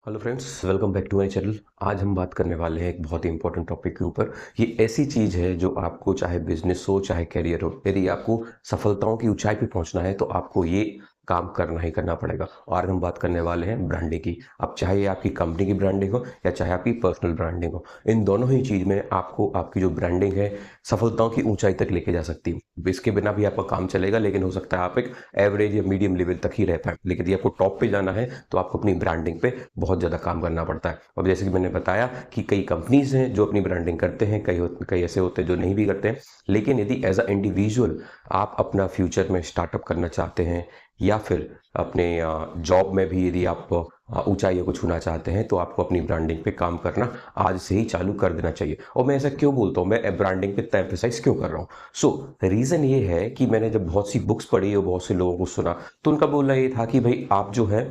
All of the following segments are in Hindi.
Hello friends, welcome back to my channel. आज हम बात करने वाले हैं एक बहुत ही इंपॉर्टेंट टॉपिक के ऊपर। ये ऐसी चीज़ है जो आपको चाहे बिजनेस हो चाहे करियर हो, यदि आपको सफलताओं की ऊंचाई पे पहुंचना है तो आपको ये काम करना ही करना पड़ेगा। और आज हम बात करने वाले हैं ब्रांडिंग की। अब चाहे ये आपकी कंपनी की ब्रांडिंग हो या चाहे आपकी पर्सनल ब्रांडिंग हो, इन दोनों ही चीज़ में आपको आपकी जो ब्रांडिंग है सफलताओं की ऊंचाई तक लेके जा सकती है। इसके बिना भी आपका काम चलेगा, लेकिन हो सकता है आप एक एवरेज या मीडियम लेवल तक ही रह पाए। लेकिन यदि आपको टॉप पे जाना है तो आपको अपनी ब्रांडिंग पे बहुत ज़्यादा काम करना पड़ता है। अब जैसे कि मैंने बताया कि कई कंपनीज हैं जो अपनी ब्रांडिंग करते हैं, कई ऐसे होते हैं जो नहीं भी करते हैं। लेकिन यदि एज अ इंडिविजुअल आप अपना फ्यूचर में स्टार्टअप करना चाहते हैं या फिर अपने जॉब में भी यदि आप ऊंचाइयों को छूना चाहते हैं तो आपको अपनी ब्रांडिंग पे काम करना आज से ही चालू कर देना चाहिए। और मैं ऐसा क्यों बोलता हूँ, मैं ब्रांडिंग पे इतना एम्फेसाइज क्यों कर रहा हूँ? सो रीज़न ये है कि मैंने जब बहुत सी बुक्स पढ़ी और बहुत से लोगों को सुना तो उनका बोलना ये था कि भाई आप जो है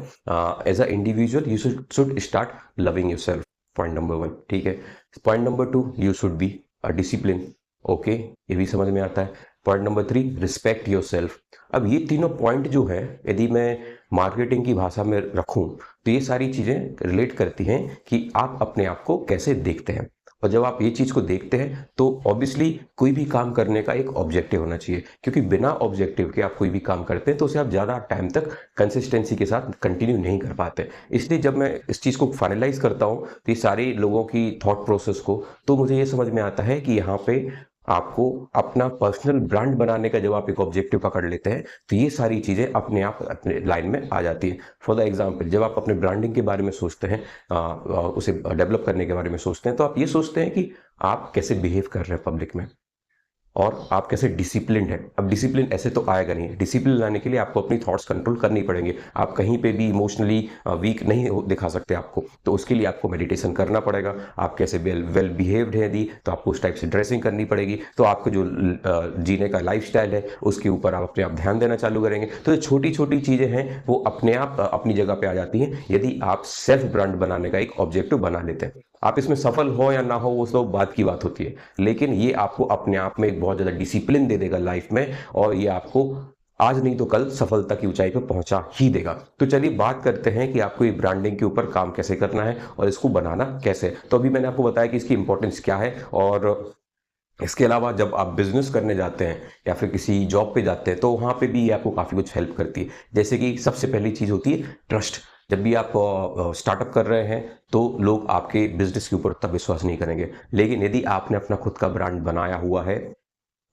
as a individual you should start loving yourself. Point number 1, ठीक है। Point number 2, you should be a discipline. Okay, ये भी समझ में आता है। Point number 3, respect yourself. अब ये तीनों पॉइंट जो है यदि मैं मार्केटिंग की भाषा में रखूं तो ये सारी चीजें रिलेट करती हैं कि आप अपने आप को कैसे देखते हैं। और जब आप ये चीज को देखते हैं तो ऑब्वियसली कोई भी काम करने का एक ऑब्जेक्टिव होना चाहिए, क्योंकि बिना ऑब्जेक्टिव के आप कोई भी काम करते हैं तो उसे आप ज्यादा टाइम तक कंसिस्टेंसी के साथ कंटिन्यू नहीं कर पाते। इसलिए जब मैं इस चीज को फाइनलाइज करता हूँ तो ये सारे लोगों की थॉट प्रोसेस को, तो मुझे ये समझ में आता है कि यहाँ पे आपको अपना पर्सनल ब्रांड बनाने का जब आप एक ऑब्जेक्टिव पकड़ लेते हैं तो ये सारी चीजें अपने आप अपने लाइन में आ जाती है। फॉर द एग्जांपल, जब आप अपने ब्रांडिंग के बारे में सोचते हैं, उसे डेवलप करने के बारे में सोचते हैं, तो आप ये सोचते हैं कि आप कैसे बिहेव कर रहे हैं पब्लिक में और आप कैसे डिसिप्लिन्ड है। अब डिसिप्लिन ऐसे तो आएगा नहीं। डिसिप्लिन लाने के लिए आपको अपनी थॉट्स कंट्रोल करनी पड़ेंगे। आप कहीं पे भी इमोशनली वीक नहीं दिखा सकते आपको, तो उसके लिए आपको मेडिटेशन करना पड़ेगा। आप कैसे वेल बिहेव्ड है यदि, तो आपको उस टाइप से ड्रेसिंग करनी पड़ेगी। तो आपको जो जीने का लाइफस्टाइल है उसके ऊपर आप अपने आप ध्यान देना चालू करेंगे। तो ये छोटी छोटी चीज़ें हैं वो अपने आप अपनी जगह पे आ जाती हैं यदि आप सेल्फ ब्रांड बनाने का एक ऑब्जेक्टिव बना लेते हैं। आप इसमें सफल हो या ना हो वो सब बात की बात होती है, लेकिन ये आपको अपने आप में एक बहुत ज़्यादा डिसिप्लिन दे देगा लाइफ में, और ये आपको आज नहीं तो कल सफलता की ऊंचाई पर पहुंचा ही देगा। तो चलिए बात करते हैं कि आपको ये ब्रांडिंग के ऊपर काम कैसे करना है और इसको बनाना कैसे। तो अभी मैंने आपको बताया कि इसकी इंपॉर्टेंस क्या है, और इसके अलावा जब आप बिजनेस करने जाते हैं या फिर किसी जॉब पे जाते हैं तो वहाँ पे भी ये आपको काफ़ी कुछ हेल्प करती है। जैसे कि सबसे पहली चीज़ होती है ट्रस्ट। जब भी आप स्टार्टअप कर रहे हैं तो लोग आपके बिजनेस के ऊपर उतना विश्वास नहीं करेंगे, लेकिन यदि आपने अपना खुद का ब्रांड बनाया हुआ है,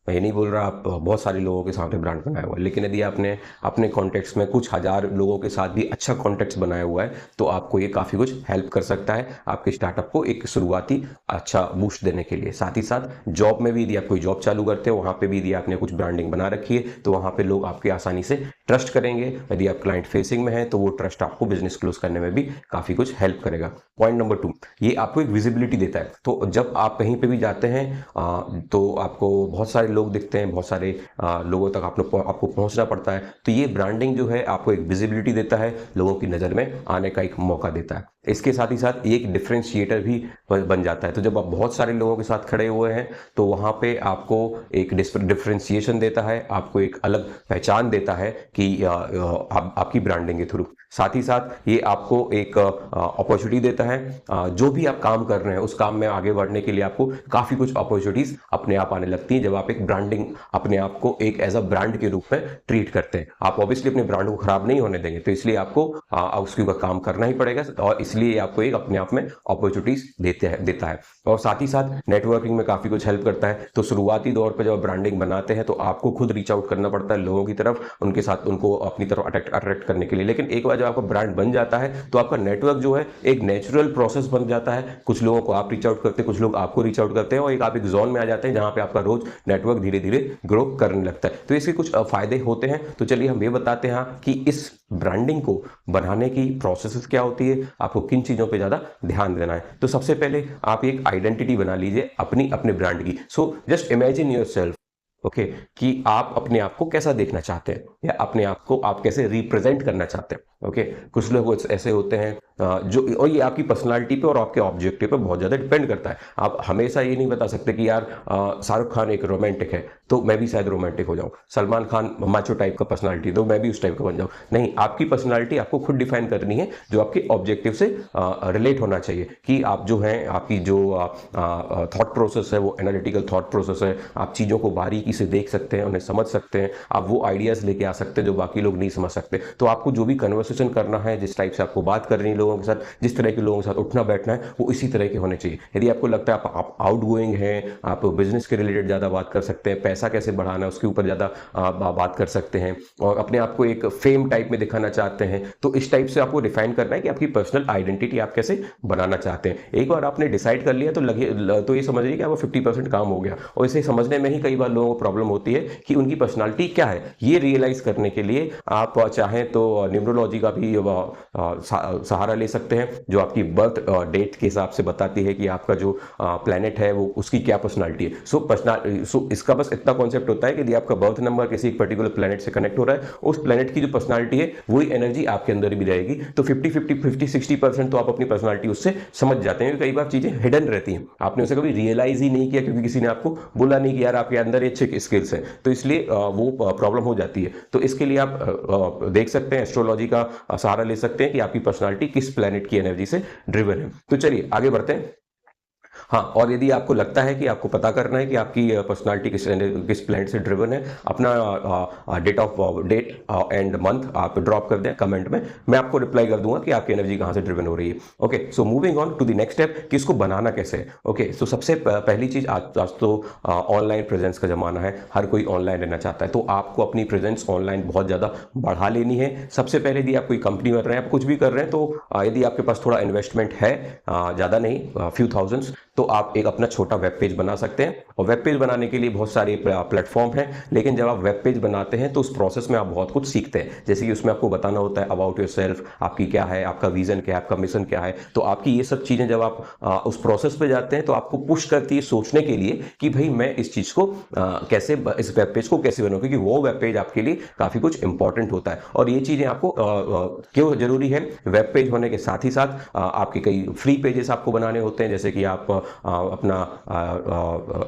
मैं ये नहीं बोल रहा आप बहुत सारे लोगों के सामने ब्रांड बनाया हुआ है, लेकिन यदि आपने अपने कॉन्टेक्ट्स में कुछ हजार लोगों के साथ भी अच्छा कॉन्टेक्ट्स बनाया हुआ है तो आपको ये काफ़ी कुछ हेल्प कर सकता है आपके स्टार्टअप को एक शुरुआती अच्छा बूस्ट देने के लिए। साथ ही साथ जॉब में भी यदि आप कोई जॉब चालू करते हो, वहाँ पे भी यदि आपने कुछ ब्रांडिंग बना रखी है तो वहाँ पे लोग आपके आसानी से ट्रस्ट करेंगे। यदि आप क्लाइंट फेसिंग में है तो वो ट्रस्ट आपको बिजनेस क्लोज करने में भी काफ़ी कुछ हेल्प करेगा। पॉइंट नंबर 2, ये आपको एक विजिबिलिटी देता है। तो जब आप कहीं पे भी जाते हैं तो आपको बहुत सारे लोग दिखते हैं, बहुत सारे लोगों तक आपको पहुंचना पड़ता है। तो ये ब्रांडिंग जो है आपको एक विजिबिलिटी देता है, लोगों की नज़र में आने का एक मौका देता है। इसके साथ ही साथ एक डिफरेंशिएटर भी बन जाता है। तो जब आप बहुत सारे लोगों के साथ खड़े हुए हैं तो वहाँ पे आपको एक डिफरेंशिएशन देता है, आपको एक अलग पहचान देता है कि आपकी ब्रांडिंग के थ्रू। साथ ही साथ ये आपको एक अपॉर्चुनिटी देता है, जो भी आप काम कर रहे हैं उस काम में आगे बढ़ने के लिए आपको काफ़ी कुछ अपॉर्चुनिटीज़ अपने आप आने लगती हैं जब आप एक ब्रांडिंग अपने आप को एक एज अ ब्रांड के रूप में ट्रीट करते हैं। आप ऑब्वियसली अपने ब्रांड को खराब नहीं होने देंगे, तो इसलिए आपको उसके ऊपर काम करना ही पड़ेगा, और इसलिए आपको एक अपने आप में अपॉर्चुनिटीज़ देता है। और साथ ही साथ नेटवर्किंग में काफ़ी कुछ हेल्प करता है। तो शुरुआती दौर पर जब ब्रांडिंग बनाते हैं तो आपको खुद रीच आउट करना पड़ता है लोगों की तरफ, उनके साथ उनको अपनी तरफ अट्रैक्ट करने के लिए। लेकिन एक बार जब आपका ब्रांड बन जाता है तो आपका नेटवर्क जो है एक नेचुरल प्रोसेस बन जाता है। कुछ लोगों को आप रीच आउट करते हैं, कुछ लोग आपको रीच आउट करते हैं, और आप एक जोन में आ जाते हैं जहां पे आपका रोज नेटवर्क धीरे धीरे ग्रो करने लगता है। तो इसके कुछ फायदे होते हैं। तो चलिए हम ये बताते हैं कि इस ब्रांडिंग को बनाने की प्रोसेस क्या होती है, आपको किन चीजों पे ज्यादा ध्यान देना है। तो सबसे पहले आप एक आइडेंटिटी बना लीजिए अपने ब्रांड की। सो जस्ट इमेजिन योरसेल्फ, कि आप अपने आप को कैसा देखना चाहते हैं या अपने आप को आप कैसे रिप्रेजेंट करना चाहते हैं। ओके, कुछ लोग ऐसे होते हैं जो, और ये आपकी पर्सनालिटी पे और आपके ऑब्जेक्टिव पे बहुत ज़्यादा डिपेंड करता है। आप हमेशा ये नहीं बता सकते कि यार शाहरुख खान एक रोमांटिक है तो मैं भी शायद रोमांटिक हो जाऊं, सलमान खान माचो टाइप का पर्सनालिटी तो मैं भी उस टाइप का बन जाऊं। नहीं, आपकी पर्सनालिटी आपको खुद डिफाइन करनी है, जो आपके ऑब्जेक्टिव से रिलेट होना चाहिए कि आप जो हैं, आपकी जो थॉट प्रोसेस है वो एनालिटिकल थॉट प्रोसेस है, आप चीज़ों को बारीकी से देख सकते हैं, उन्हें समझ सकते हैं, आप वो आइडियाज़ लेके आ सकते हैं जो बाकी लोग नहीं समझ सकते। तो आपको जो भी कन्वर्सेशन करना है, जिस टाइप से आपको बात करनी है लोगों के साथ, जिस तरह के लोगों के साथ उठना बैठना है, वो इसी तरह के होने चाहिए। यदि आपको लगता है आप आउट गोइंग हैं, आप बिजनेस के रिलेटेड ज़्यादा बात कर सकते हैं, पैसा कैसे बढ़ाना है उसके ऊपर ज़्यादा बात कर सकते हैं, और अपने आप को एक फेम टाइप में दिखाना चाहते हैं, तो इस टाइप से आपको डिफाइन करना है कि आपकी पर्सनल आइडेंटिटी आप कैसे बनाना चाहते हैं। एक बार आपने डिसाइड कर लिया तो ये समझिए कि आपका 50% काम हो गया। और इसे समझने में ही कई बार लोगों को प्रॉब्लम होती है कि उनकी पर्सनालिटी क्या है। ये रियलाइज करने के लिए आप चाहें तो न्यूमरोलॉजी का भी सहारा ले सकते हैं, जो आपकी बर्थ डेट के हिसाब से बताती है कि आपका जो प्लैनेट है वो उसकी क्या पर्सनालिटी है। सो इसका बस इतना कॉन्सेप्ट होता है कि यदि आपका बर्थ नंबर किसी एक पर्टिकुलर प्लैनेट से कनेक्ट हो रहा है, उस प्लैनेट की जो पर्सनालिटी है वही एनर्जी आपके अंदर भी रहेगी। तो 50-60% तो आप अपनी पर्सनालिटी उससे समझ जाते हैं। कई बार चीजें हिडन रहती हैं, आपने उसे कभी रियलाइज ही नहीं किया क्योंकि किसी ने आपको बोला नहीं कि यार आपके अंदर ये अच्छे स्किल्स हैं, तो इसलिए वो प्रॉब्लम हो जाती है। तो इसके लिए आप देख सकते हैं, एस्ट्रोलॉजी का सहारा ले सकते हैं कि आपकी पर्सनालिटी किस प्लैनेट की एनर्जी से ड्रिवन है। तो चलिए आगे बढ़ते हैं। हाँ, और यदि आपको लगता है कि आपको पता करना है कि आपकी पर्सनालिटी किस प्लैनेट से ड्रिवन है, अपना डेट एंड मंथ आप ड्रॉप कर दें कमेंट में, मैं आपको रिप्लाई कर दूंगा कि आपकी एनर्जी कहाँ से ड्रिवन हो रही है। Okay, so moving on to the next step कि इसको बनाना कैसे है। ओके, सो सबसे पहली चीज, आज तो ऑनलाइन प्रेजेंस का जमाना है, हर कोई ऑनलाइन रहना चाहता है, तो आपको अपनी प्रेजेंस ऑनलाइन बहुत ज्यादा बढ़ा लेनी है। सबसे पहले यदि आप कोई कंपनी कर रहे हैं, आप कुछ भी कर रहे हैं, तो यदि आपके पास थोड़ा इन्वेस्टमेंट है, ज्यादा नहीं, फ्यू थाउजेंड्स, तो आप एक अपना छोटा वेब पेज बना सकते हैं। और वेब पेज बनाने के लिए बहुत सारे प्लेटफॉर्म हैं, लेकिन जब आप वेब पेज बनाते हैं तो उस प्रोसेस में आप बहुत कुछ सीखते हैं। जैसे कि उसमें आपको बताना होता है अबाउट योरसेल्फ, आपकी क्या है, आपका विजन क्या है, आपका मिशन क्या है। तो आपकी ये सब चीजें जब आप उस प्रोसेस पे जाते हैं तो आपको पुश करती है सोचने के लिए कि भाई मैं इस चीज को कैसे, इस वेब पेज को कैसे बनाऊं, क्योंकि वो वेब पेज आपके लिए काफी कुछ इंपॉर्टेंट होता है। और ये चीजें आपको क्यों जरूरी है, वेब पेज होने के साथ ही साथ आपके कई फ्री पेजेस आपको बनाने होते हैं। जैसे कि आप अपना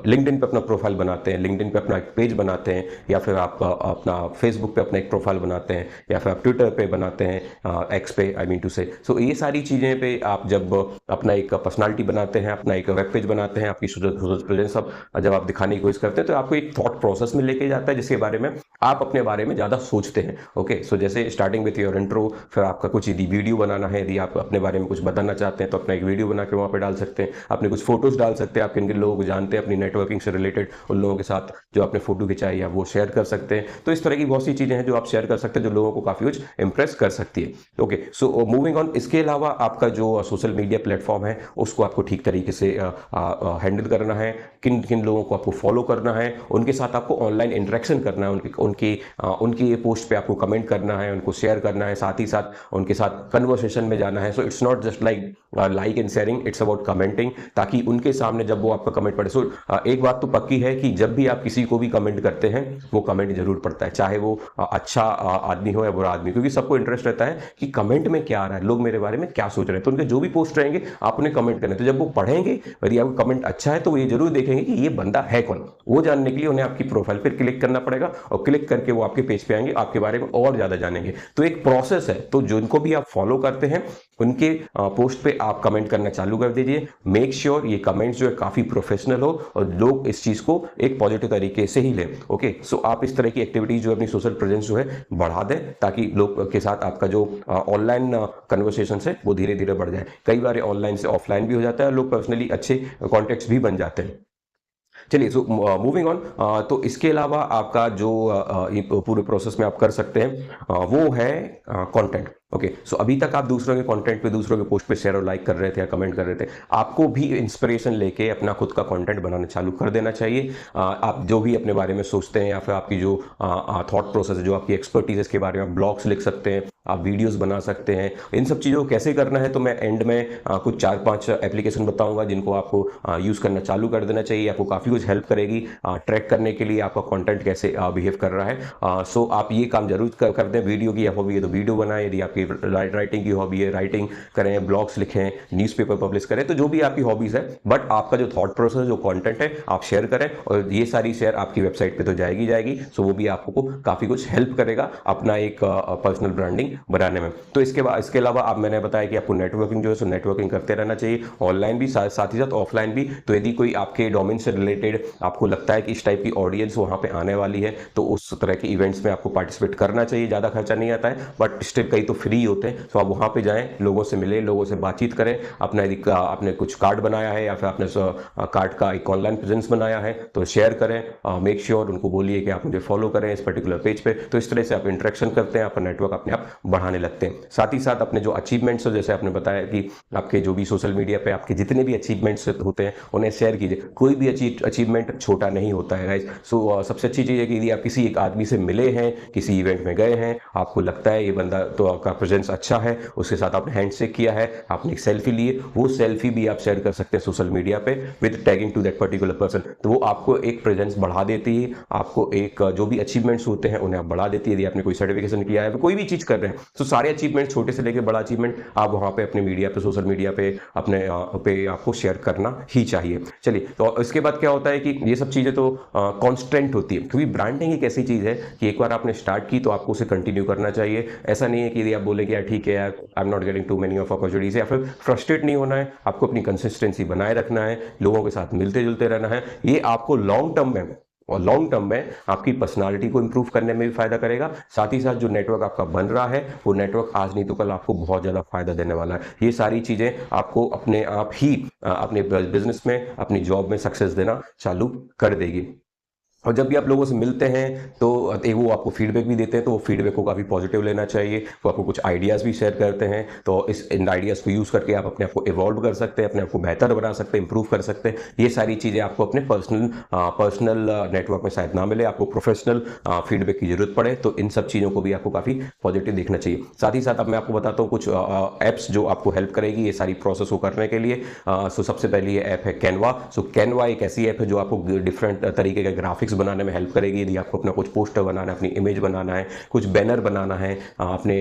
लिंक्डइन पे अपना प्रोफाइल बनाते हैं, लिंक्डइन पे अपना एक पेज बनाते हैं, या फिर आप अपना फेसबुक पे अपना एक प्रोफाइल बनाते हैं, या फिर आप ट्विटर पे बनाते हैं, एक्स पे आई मीन टू से। सो ये सारी चीज़ें पे आप जब अपना एक पर्सनालिटी बनाते हैं, अपना एक वेब पेज बनाते हैं, आपकी सोशल प्रेजेंस सब जब आप दिखाने की कोशिश करते हैं, तो आपको एक थॉट प्रोसेस में लेके जाता है जिसके बारे में आप अपने बारे में ज़्यादा सोचते हैं। ओके, सो जैसे स्टार्टिंग विथ योर इंट्रो, फिर आपका कुछ यदि वीडियो बनाना है, यदि आप अपने बारे में कुछ बताना चाहते हैं तो अपना एक वीडियो बना के वहाँ पे डाल सकते हैं, अपने कुछ फोटोज डाल सकते हैं, आप किन किन लोगों को जानते हैं, अपनी नेटवर्किंग से रिलेटेड उन लोगों के साथ जो आपने फोटो खिंचाई है वो शेयर कर सकते हैं। तो इस तरह की बहुत सी चीजें हैं जो आप शेयर कर सकते हैं, जो लोगों को काफी कुछ इंप्रेस कर सकती है। ओके, सो मूविंग ऑन, इसके अलावा आपका जो सोशल मीडिया प्लेटफॉर्म है उसको आपको ठीक तरीके से हैंडल करना है, किन किन लोगों को आपको फॉलो करना है, उनके साथ आपको ऑनलाइन इंटरेक्शन करना है, उनकी पोस्ट पे आपको कमेंट करना है, उनको शेयर करना है, साथ ही साथ उनके साथ कन्वर्सेशन में जाना है। So it's not just like and sharing, it's about commenting, ताकि उनके सामने जब वो आपका कमेंट पढ़े। सो एक बात तो पक्की है कि जब भी आप किसी को भी कमेंट करते हैं वो कमेंट जरूर पढ़ता है, चाहे वो अच्छा आदमी हो या बुरा आदमी, क्योंकि सबको इंटरेस्ट रहता है कि कमेंट में क्या आ रहा है, लोग मेरे बारे में क्या सोच रहे हैं। तो उनके जो भी पोस्ट रहेंगे आप उन्हें कमेंट करें, तो जब वो पढ़ेंगे, यदि आपका कमेंट अच्छा है तो वो ये जरूर देखेंगे कि ये बंदा है कौन। वो जानने के लिए उन्हें आपकी प्रोफाइल पर क्लिक करना पड़ेगा, और क्लिक करके वो आपके पेज पे आएंगे, आपके बारे में और ज्यादा जानेंगे। तो एक प्रोसेस है, तो जिनको भी आप फॉलो करते हैं उनके पोस्ट पे आप कमेंट करना चालू कर दीजिए। मेक श्योर ये कमेंट्स जो है काफी प्रोफेशनल हो और लोग इस चीज को एक पॉजिटिव तरीके से ही लें। ओके, सो आप इस तरह की एक्टिविटीज जो अपनी सोशल प्रेजेंस जो है बढ़ा दें, ताकि लोग के साथ आपका जो ऑनलाइन कन्वर्सेशन है वो धीरे धीरे बढ़ जाए। कई बार ऑनलाइन से ऑफलाइन भी हो जाता है, लोग पर्सनली अच्छे कॉन्टेक्ट्स भी बन जाते हैं। चलिए, सो मूविंग ऑन, तो इसके अलावा आपका जो ये पूरे प्रोसेस में आप कर सकते हैं वो है कंटेंट। ओके, सो अभी तक आप दूसरों के कंटेंट पे, दूसरों के पोस्ट पे शेयर और लाइक कर रहे थे या कमेंट कर रहे थे, आपको भी इंस्पिरेशन लेके अपना खुद का कंटेंट बनाना चालू कर देना चाहिए। आप जो भी अपने बारे में सोचते हैं, या फिर आपकी जो थॉट प्रोसेस है, जो आपकी एक्सपर्टीज है, इसके बारे में आप ब्लॉग्स लिख सकते हैं, आप वीडियोस बना सकते हैं। इन सब चीज़ों को कैसे करना है तो मैं एंड में कुछ 4-5 एप्लीकेशन बताऊंगा जिनको आपको यूज़ करना चालू कर देना चाहिए। आपको काफ़ी कुछ हेल्प करेगी ट्रैक करने के लिए आपका कंटेंट कैसे बिहेव कर रहा है। सो आप ये काम जरूर कर दें। वीडियो की हॉबी है तो वीडियो बनाएं, यदि आपकी राइटिंग की हॉबी है राइटिंग करें, ब्लॉग्स लिखें, न्यूज़पेपर पब्लिश करें, तो जो भी आपकी हॉबीज़ है, बट आपका जो थॉट प्रोसेस जो कंटेंट है आप शेयर करें, और ये सारी शेयर आपकी वेबसाइट पे तो जाएगी। सो वो भी आपको काफ़ी कुछ हेल्प करेगा अपना एक पर्सनल ब्रांडिंग बनाने में। तो इसके अलावा आप मैंने बताया कि आपको नेटवर्किंग जो है सो नेटवर्किंग करते रहना चाहिए, ऑनलाइन भी साथ ही साथ ऑफलाइन भी। तो यदि कोई आपके डोमेन से रिलेटेड आपको लगता है कि इस टाइप की ऑडियंस वहाँ पे आने वाली है, तो उस तरह के इवेंट्स में आपको पार्टिसिपेट करना चाहिए। ज़्यादा खर्चा नहीं आता है, बट स्टिल कई तो फ्री होते हैं, तो आप वहाँ पे जाएं, लोगों से मिलें, लोगों से बातचीत करें। अपना यदि आपने कुछ कार्ड बनाया है या फिर आपने कार्ड का एक ऑनलाइन प्रेजेंस बनाया है तो शेयर करें। मेक श्योर उनको बोलिए कि आप मुझे फॉलो करें इस पर्टिकुलर पेज पे। तो इस तरह से आप इंटरेक्शन करते हैं, आपका नेटवर्क अपने आप बढ़ाने लगते हैं। साथ ही साथ अपने जो अचीवमेंट्स हो, जैसे आपने बताया कि आपके जो भी सोशल मीडिया पे आपके जितने भी अचीवमेंट्स होते हैं उन्हें शेयर कीजिए। कोई भी अचीवमेंट छोटा नहीं होता है गाइस। सो सबसे अच्छी चीज़ है कि यदि आप किसी एक आदमी से मिले हैं, किसी इवेंट में गए हैं, आपको लगता है ये बंदा तो आपका प्रेजेंस अच्छा है, उसके साथ आपने हैंडशेक किया है, आपने एक सेल्फी ली है, वो सेल्फी भी आप शेयर कर सकते हैं सोशल मीडिया पे with tagging to that particular person. तो वो आपको एक प्रेजेंस बढ़ा देती है, आपको एक जो भी अचीवमेंट्स होते हैं उन्हें आप बढ़ा देती है। यदि आपने कोई सर्टिफिकेशन किया है, कोई भी चीज़ कर रहे हैं, तो सारे अचीवमेंट छोटे से लेकर बड़ा अचीवमेंट आप वहाँ पे अपने मीडिया पे, सोशल मीडिया पे अपने पे आपको शेयर करना ही चाहिए। चलिए, तो इसके बाद क्या होता है कि ये सब चीज़ें तो कॉन्स्टेंट होती है, क्योंकि ब्रांडिंग एक ऐसी चीज़ है कि एक बार आपने स्टार्ट की तो आपको उसे कंटिन्यू करना चाहिए। ऐसा नहीं है कि यदि आप बोले कि यार ठीक है यार, I am not getting too many of opportunities, या फिर फ्रस्ट्रेट नहीं होना है, आपको अपनी कंसिस्टेंसी बनाए रखना है, लोगों के साथ मिलते जुलते रहना है। ये आपको लॉन्ग टर्म में आपकी पर्सनालिटी को इंप्रूव करने में भी फायदा करेगा। साथ ही साथ जो नेटवर्क आपका बन रहा है वो नेटवर्क आज नहीं तो कल आपको बहुत ज़्यादा फायदा देने वाला है। ये सारी चीज़ें आपको अपने आप ही अपने बिजनेस में, अपनी जॉब में सक्सेस देना चालू कर देगी। और जब भी आप लोगों से मिलते हैं तो वो आपको फीडबैक भी देते हैं, तो वो फीडबैक को काफ़ी पॉजिटिव लेना चाहिए। वो आपको कुछ आइडियाज़ भी शेयर करते हैं, तो इन आइडियाज़ को यूज़ करके आप अपने आप को इवॉल्व कर सकते हैं, अपने आप को बेहतर बना सकते हैं, इंप्रूव कर सकते हैं। ये सारी चीज़ें आपको अपने पर्सनल नेटवर्क में शायद ना मिले, आपको प्रोफेशनल फीडबैक की जरूरत पड़े, तो इन सब चीज़ों को भी आपको काफ़ी पॉजिटिव देखना चाहिए। साथ ही साथ अब मैं आपको बताता हूँ कुछ ऐप्स जो आपको हेल्प करेगी ये सारी प्रोसेस को करने के लिए। सो सबसे पहले ये ऐप है कैनवा। सो कैनवा एक ऐसी ऐप है जो आपको डिफरेंट तरीके के ग्राफिक्स बनाने में हेल्प करेगी। यदि आपको अपना कुछ पोस्टर बनाना है, अपनी इमेज बनाना है, कुछ बैनर बनाना है अपने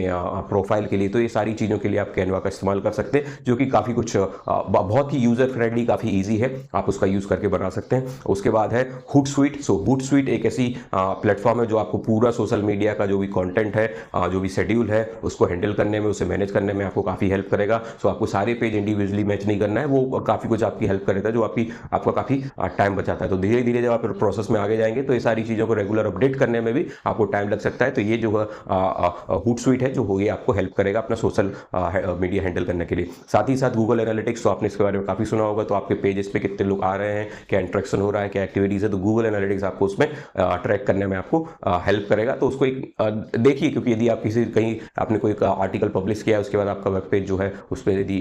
प्रोफाइल के लिए, तो ये सारी चीज़ों के लिए आप कैनवा का इस्तेमाल कर सकते हैं, जो कि काफ़ी कुछ बहुत ही यूज़र फ्रेंडली, काफ़ी ईजी है, आप उसका यूज़ करके बना सकते हैं। उसके बाद है हुटसुइट। सो हुटसुइट एक ऐसी प्लेटफॉर्म है जो आपको पूरा सोशल मीडिया का जो भी कॉन्टेंट है, जो भी शेड्यूल है, उसको हैंडल करने में, उसे मैनेज करने में आपको काफ़ी हेल्प करेगा। सो आपको सारे पेज इंडिविजुअली मैच नहीं करना है, वो काफ़ी कुछ आपकी हेल्प करेगा, जो आपका काफ़ी टाइम बचाता है। तो धीरे धीरे जब आप प्रोसेस में आगे जाएंगे तो ये सारी चीज़ों को रेगुलर अपडेट करने में भी आपको टाइम लग सकता है। तो ये जो हुटसुइट है जो होगी आपको हेल्प करेगा अपना सोशल मीडिया हैंडल करने के लिए। साथ ही साथ गूगल एनालिटिक्स, तो आपने इसके बारे में काफ़ी सुना होगा, तो आपके पेजेस पे कितने लोग आ रहे हैं, क्या इंट्रैक्शन हो रहा है, क्या एक्टिविटीज़ है, तो गूगल एनालिटिक्स आपको उसमें ट्रैक करने में आपको हेल्प करेगा। तो उसको एक देखिए, क्योंकि यदि आप कहीं आपने कोई आर्टिकल पब्लिश किया है, उसके बाद आपका वेब पेज जो है उस पर यदि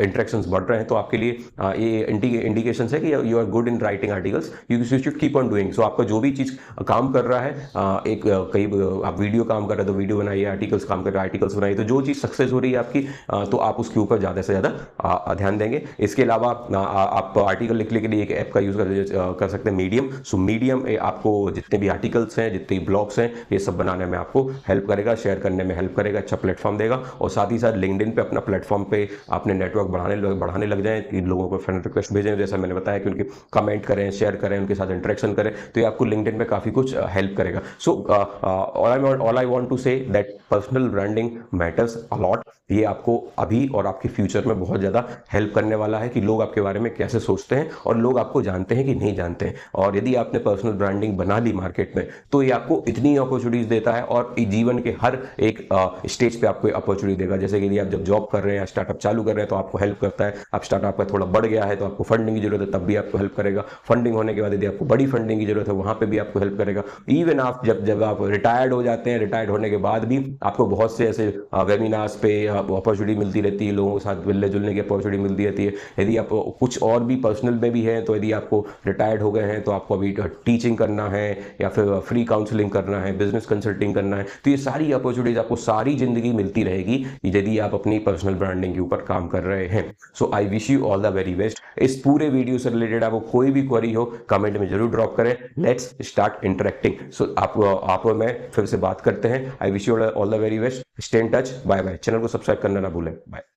इंट्रैक्शंस बढ़ रहे हैं, तो आपके लिए ये इंडिकेशन है कि you are good in writing articles, you should keep on doing. So आपका जो भी चीज़ काम कर रहा है, कई आप वीडियो काम कर रहे हैं तो वीडियो बनाइए, आर्टिकल्स काम कर रहे हैं आर्टिकल्स बनाइए, तो जो चीज़ सक्सेस हो रही है आपकी, तो आप उसके ऊपर ज़्यादा से ज़्यादा ध्यान देंगे। इसके अलावा आप आर्टिकल लिखने के लिए एक ऐप का यूज़ कर सकते हैं, मीडियम। सो मीडियम आपको जितने भी आर्टिकल्स हैं, जितने भी ब्लॉग्स हैं, ये सब बनाने में आपको हेल्प करेगा, शेयर करने में हेल्प करेगा, अच्छा प्लेटफॉर्म देगा। और साथ ही साथ लिंक्डइन पे अपना प्लेटफॉर्म पे अपने नेटवर्क बढ़ाने लग जाएं, कि लोगों को फ्रेंड रिक्वेस्ट भेजें, जैसा मैंने बताया कि उनके कमेंट करें, शेयर करें, उनके साथ इंटरेक्शन करें, तो ये आपको लिंक्डइन पे काफ़ी कुछ हेल्प करेगा। So all I want to say that personal branding matters a lot. ये आपको अभी और आपके फ्यूचर में बहुत ज़्यादा हेल्प करने वाला है, कि लोग आपके बारे में कैसे सोचते हैं और लोग आपको जानते हैं कि नहीं जानते हैं। और यदि आपने पर्सनल ब्रांडिंग बना ली मार्केट में, तो ये आपको इतनी अपॉर्चुनिटीज देता है, और जीवन के हर एक स्टेज पे आपको अपॉर्चुनिटी देगा। जैसे कि यदि आप जब जॉब कर रहे हैं, स्टार्टअप चालू कर रहे हैं, तो आपको हेल्प करता है। अब स्टार्टअप का थोड़ा बढ़ गया है तो आपको फंडिंग की जरूरत है, तब भी आपको हेल्प करेगा। फंडिंग होने के बाद यदि आपको बड़ी बड़ी फंडिंग की जरूरत है वहां पे भी आपको हेल्प करेगा। इवन आप जब आप रिटायर्ड हो जाते हैं, रिटायर्ड होने के बाद भी आपको बहुत से ऐसे वेबिनार्स पे अपॉर्चुनिटी मिलती रहती है, लोगों के साथ मिलने जुलने की अपॉर्चुनिटी मिलती रहती है। यदि आप कुछ और भी पर्सनल में भी हैं, तो यदि आपको रिटायर्ड हो गए हैं तो आपको अभी टीचिंग करना है या फिर फ्री काउंसलिंग करना है, बिजनेस कंसल्टिंग करना है, तो ये सारी अपॉर्चुनिटीज आपको सारी जिंदगी मिलती रहेगी यदि आप अपनी पर्सनल ब्रांडिंग के ऊपर काम कर रहे हैं। So I wish you all the very best. इस पूरे वीडियो से रिलेटेड आपको कोई भी क्वेरी हो कमेंट में जरूर ड्रॉप करें। Let's start interacting. सो आप और मैं फिर से बात करते हैं। I wish you all the very best. Stay in touch. Bye bye. Channel को सब्सक्राइब करना ना भूलें। बाय।